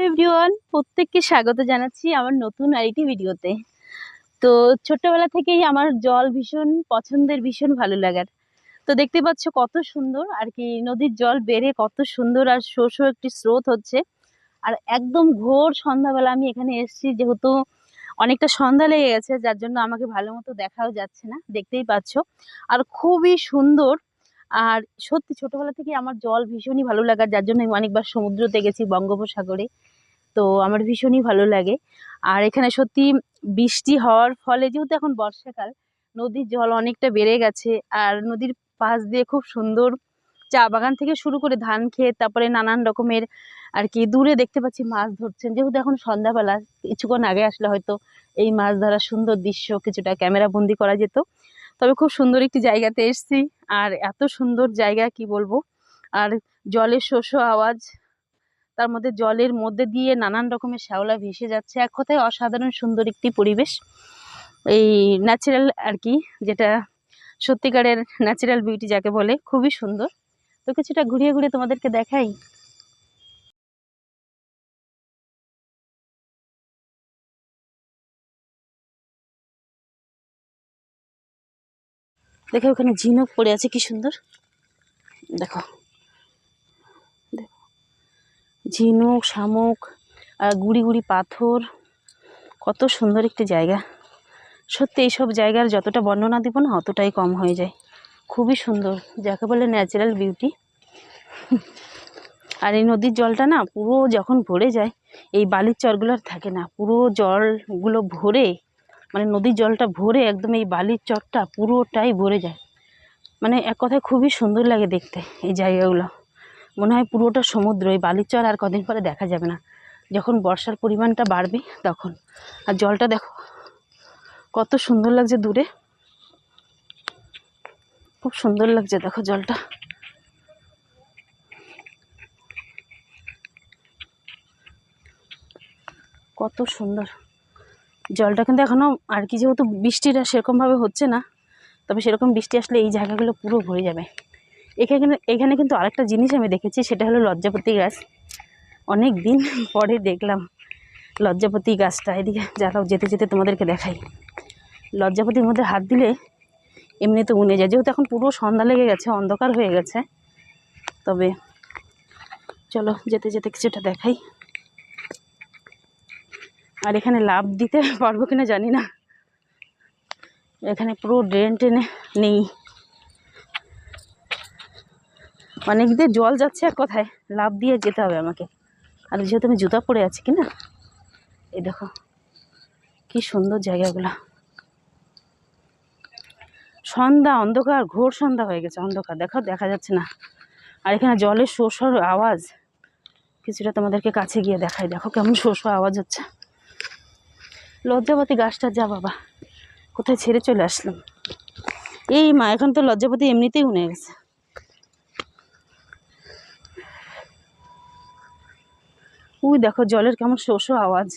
Everyone, প্রত্যেককে স্বাগত জানাচ্ছি আমার নতুন আরেকটি ভিডিওতে। তো ছোট্টবেলা থেকেই আমার জল ভীষণ পছন্দের, ভীষণ ভালো লাগার। তো দেখতে পাচ্ছ কত সুন্দর আর কি, নদীর জল বেড়ে কত সুন্দর আর শো শো একটি স্রোত হচ্ছে। আর একদম ঘোর সন্ধ্যাবেলা আমি এখানে এসেছি, যেহেতু অনেকটা সন্ধ্যা লেগে গেছে, যার জন্য আমাকে ভালো মতো দেখাও যাচ্ছে না, দেখতেই পাচ্ছ। আর খুবই সুন্দর। আর সত্যি ছোটবেলা থেকে আমার জল ভীষণই ভালো লাগার, যার জন্য আমি অনেকবার সমুদ্রতে গেছি, বঙ্গোপসাগরে। তো আমার ভীষণই ভালো লাগে। আর এখানে সত্যি বৃষ্টি হওয়ার ফলে, যেহেতু এখন বর্ষাকাল, নদীর জল অনেকটা বেড়ে গেছে। আর নদীর পাশ দিয়ে খুব সুন্দর চা বাগান থেকে শুরু করে ধান ক্ষেত, তারপরে নানান রকমের আর কি দূরে দেখতে পাচ্ছি মাছ ধরছেন। যেহেতু এখন সন্ধ্যাবেলা, কিছুক্ষণ আগে আসলে হয়তো এই মাছ ধরার সুন্দর দৃশ্য কিছুটা ক্যামেরা বন্দি করা যেত। তবে খুব সুন্দর একটি জায়গাতে এসেছি, আর এত সুন্দর জায়গা কি বলবো। আর জলের শোষ আওয়াজ, তার মধ্যে জলের মধ্যে দিয়ে নানান রকমের শ্যাওলা ভেসে যাচ্ছে। এক কথায় অসাধারণ সুন্দর একটি পরিবেশ, এই ন্যাচারাল আর কি, যেটা সত্যিকারের ন্যাচারাল বিউটি যাকে বলে, খুবই সুন্দর। তো কিছুটা ঘুরিয়ে ঘুরিয়ে তোমাদেরকে দেখাই। দেখো ওখানে ঝিনুক পড়ে আছে, কি সুন্দর। দেখো দেখো, ঝিনুক, শামুক, আর গুড়ি গুড়ি পাথর, কত সুন্দর একটি জায়গা। সত্যি এইসব জায়গার যতটা বর্ণনা দিব না, অতটাই কম হয়ে যায়। খুবই সুন্দর, যাকে বলে ন্যাচারাল বিউটি। আর এই নদীর জলটা না পুরো যখন ভরে যায়, এই বালির চরগুলো আর থাকে না, পুরো জলগুলো ভরে, মানে নদীর জলটা ভরে একদম এই বালির চরটা পুরোটাই ভরে যায়। মানে এক কথায় খুবই সুন্দর লাগে দেখতে এই জায়গাগুলো। মনে হয় পুরোটা সমুদ্র। এই বালির চর আর কদিন পরে দেখা যাবে না, যখন বর্ষার পরিমাণটা বাড়বে তখন। আর জলটা দেখো কত সুন্দর লাগছে দূরে, খুব সুন্দর লাগছে। দেখো জলটা কত সুন্দর। জলটা কিন্তু এখনো আর কি, যেহেতু বৃষ্টিটা সেরকমভাবে হচ্ছে না, তবে সেরকম বৃষ্টি আসলে এই জায়গাগুলো পুরো ভরে যাবে। এখানে কিন্তু আরেকটা জিনিস আমি দেখেছি, সেটা হলো লজ্জাপতি গাছ। অনেক দিন পরে দেখলাম লজ্জাপতি গাছটা। এদিকে যারাও যেতে যেতে তোমাদেরকে দেখাই। লজ্জাপতির মধ্যে হাত দিলে এমনি তো উনে যায়, যেহেতু এখন পুরো সন্ধ্যা লেগে গেছে, অন্ধকার হয়ে গেছে। তবে চলো যেতে যেতে কিছুটা দেখাই। আর এখানে লাফ দিতে পারবো কিনা জানি না, এখানে পুরো ড্রেন টেনে নেই, অনেক দিয়ে জল যাচ্ছে, এক কথায় লাফ দিয়ে যেতে হবে আমাকে। আর যেহেতু আমি জুতা পরে আছি কিনা, এই দেখো কি সুন্দর জায়গাগুলো। সন্ধ্যা, অন্ধকার, ঘোর সন্ধ্যা হয়ে গেছে, অন্ধকার, দেখো দেখা যাচ্ছে না। আর এখানে জলের শো শোর আওয়াজ, কিছুটা তোমাদেরকে কাছে গিয়ে দেখাই। দেখো কেমন শো শো আওয়াজ হচ্ছে। লজ্জাপতি গাছটা যা বাবা, কোথায় ছেড়ে চলে আসলাম। এই মা, এখন তো লজ্জাপতি এমনিতেই উনে গেছে। ওই দেখো জলের কেমন শো শো আওয়াজ।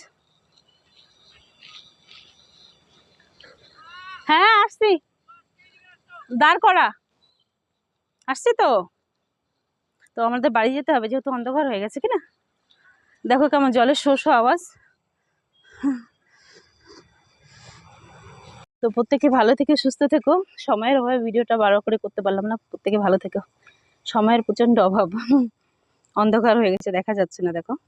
হ্যাঁ আসছি, দাঁড় করা, আসছি তো। তো আমাদের বাড়ি যেতে হবে, যেহেতু অন্ধকার হয়ে গেছে কিনা। দেখো কেমন জলের শো শো আওয়াজ। তো প্রত্যেকে ভালো থেকে সুস্থ থেকো। সময়ের অভাবে ভিডিওটা বড় করে করতে পারলাম না। প্রত্যেকে ভালো থেকো, সময়ের প্রচন্ড অভাব। অন্ধকার হয়ে গেছে, দেখা যাচ্ছে না, দেখো।